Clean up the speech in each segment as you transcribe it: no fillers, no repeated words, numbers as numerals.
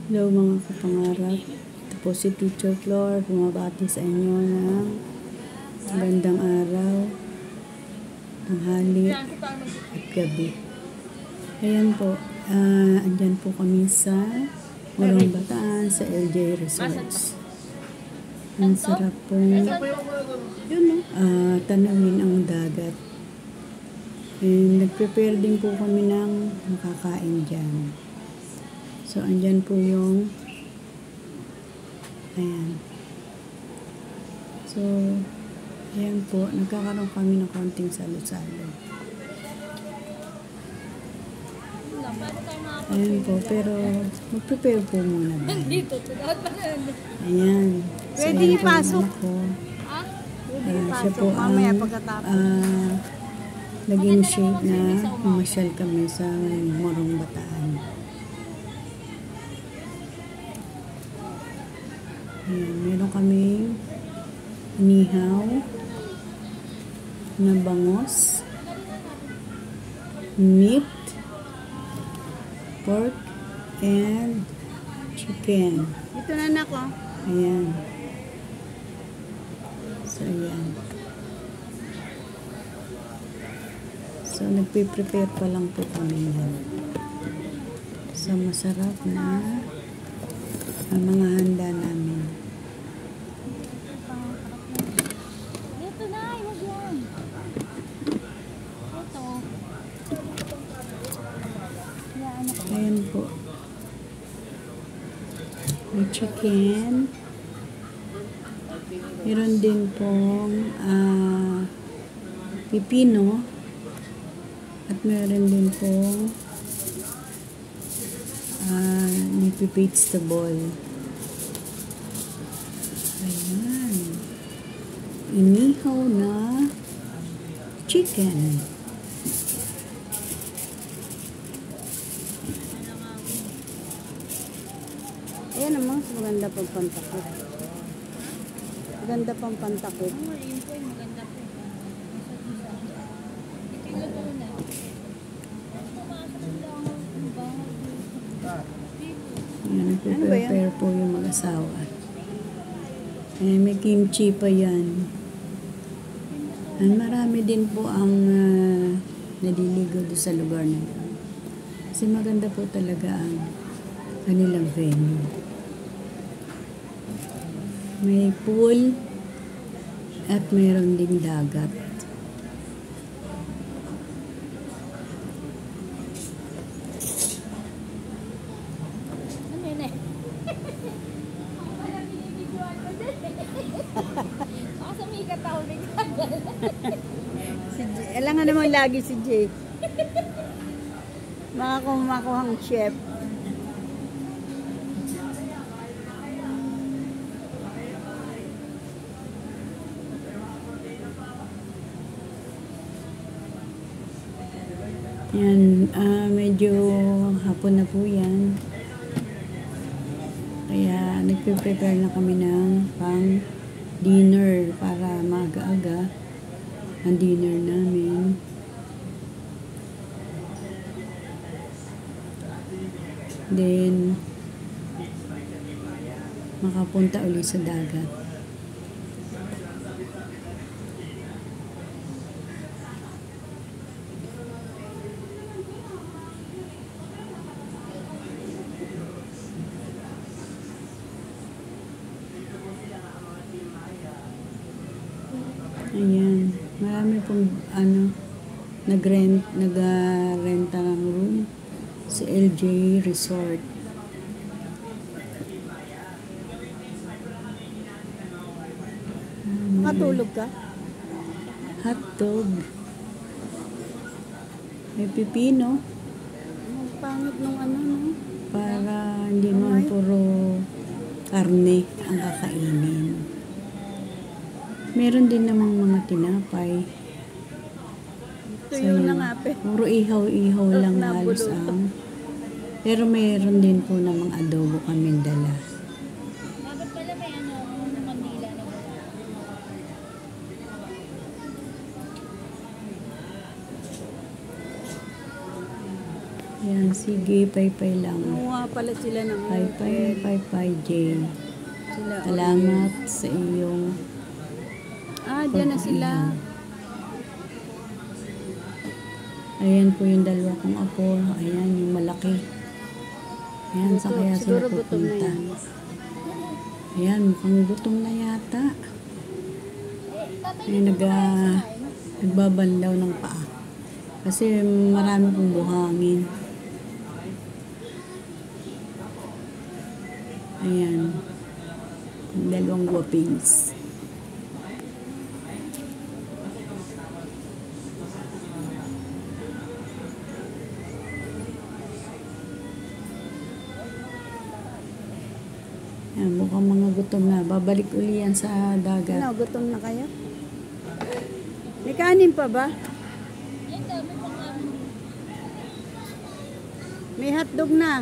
Hello mga kapangarap. Ito po si Teacher Flor. Bumabati sa inyo ng magandang araw, tanghali at gabi. Ayan po. Andyan po kami sa Morong Bataan sa LJ Resorts. Ang sarap pong tanawin ang dagat. And nag-prepare din po kami ng makakain dyan. So, andyan po yung ayan. So, ayan po. Nagkakaroon kami ng konting salo-salo. Ayan po. Pero, mag-prepare po muna ba? Ayan. So, pwede ipasok. Siya po ang nag-initiate na mamasyal kami sa Morong Bataan. Ayan, meron kaming inihaw na bangos, meat, pork, and chicken. Ito na anak ko. Ayan. So, ayan. So, nagpe-prepare pa lang po kami yan. So, masarap na ang mga handa namin. Ito na, huwag yan. Ito. Yan. Ayan po. May chicken. Meron din pong pipino. At meron din pong may vegetable. Ayan. Inihaw na chicken. Ayan naman, maganda pang pantakot. Maganda pang pantakot. Maganda po. Ito yung luto na. Ayan, nagpe-prepare po yung mag-asawa. May kimchi pa yan. At marami din po ang naliligo doon sa lugar na yun. Kasi maganda po talaga ang kanilang venue. May pool at mayroon ding dagat. Ano yun eh? Baka sumikat ako bigla. Si Jay. Alangan naman lagi si Jay. Makakuhang chef. Yan, medyo hapon na po yan. Kaya nagpe-prepare na kami ng pang dinner para maaga-aga ang dinner namin. Then, makapunta ulit sa dagat. Ayan, marami pong nagrenta ng room sa LJ Resort. Makatulog ka? Hotdog. May pipino Ang pangit nung ano, no? para hindi naman puro karne ang kakainin. Meron din namang mga tinapay. Tuyo na nga, pe. Puro ihaw-ihaw lang halos ang. Pero mayroon din po namang adobo kaming dala. Dapat pala may ano, Manila na wala. Yan, Sige, pay-pay lang. Kumuha pala sila ng Pay-pay, pay-pay, J. Sila, Salamat sa iyong Diyan na sila. Ayan po yung dalawa kong apo. Ayan, yung malaki. Ayan, sa kaya sila Siguro gutom na pupunta. yan. Ayan, mukhang gutom na yata. Ayan, nagbabandaw ng paa. Kasi marami pong buhangin. Ayan. Yung dalawang guwapings. Ayan, mukhang mga gutom na. Babalik uli yan sa dagat. Ano, gutom na kayo? May kanin pa ba? Ayun daw, may pang-amin. May hotdog na.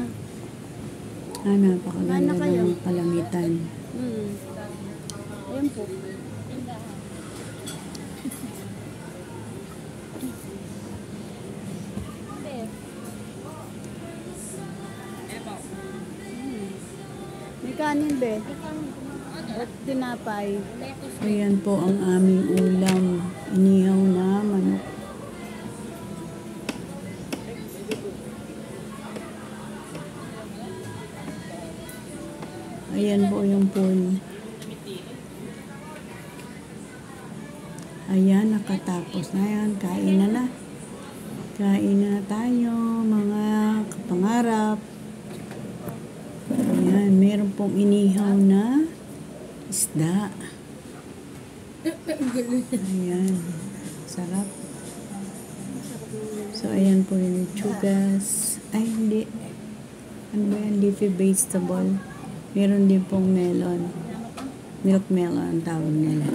Napakaganda Ano kayo? ng kalangitan. Ayun po. May kanin be. At tinapay. Ayan po ang aming ulam. Inihaw na manok. Ayan po yung pool. Ayan, nakatapos na yan. Kain na na. Kain na tayo, mga kapangarap. Ayan, meron pong inihaw na isda. Ayan, sarap. So, ayan po yung chugas. Ay, hindi. Ano ba yan? Leafy vegetable. Meron din pong melon. Milk melon ang tawag nila.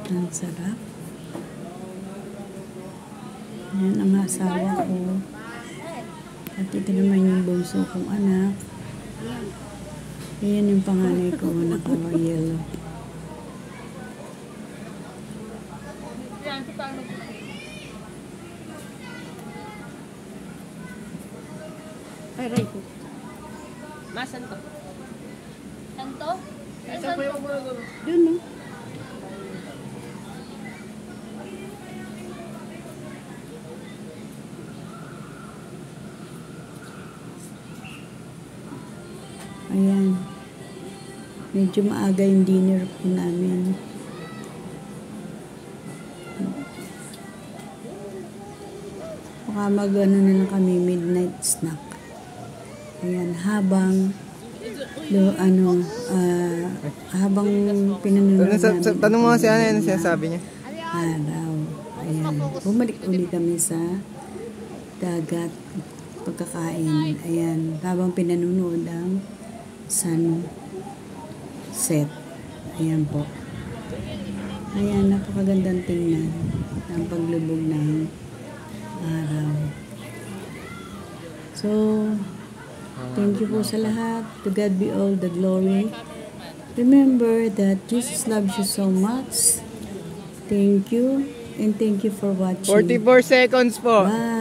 Ang sarap. Ayan ang asawa ko. At ito naman yung bunso kong anak. Ayan yung panganay ko na yellow. Ay, right po. Masan to? Santo? Ay, santo. Doon no? Ayan. Medyo maaga yung dinner po namin. Baka mag-ano na lang kami, midnight snack. Ayan, habang habang pinanonood namin. Tanong mo kasi ano sinasabi niya. Araw. Ayan. Bumalik uli kami sa dagat pagkakain. Ayan. Habang pinanonood ang sunset. Ayan po. Ayan, napakagandang tingnan ang paglubog ng araw. So, thank you po sa lahat. To God be all the glory. Remember that Jesus loves you so much. Thank you. And thank you for watching. 44 seconds po. Bye.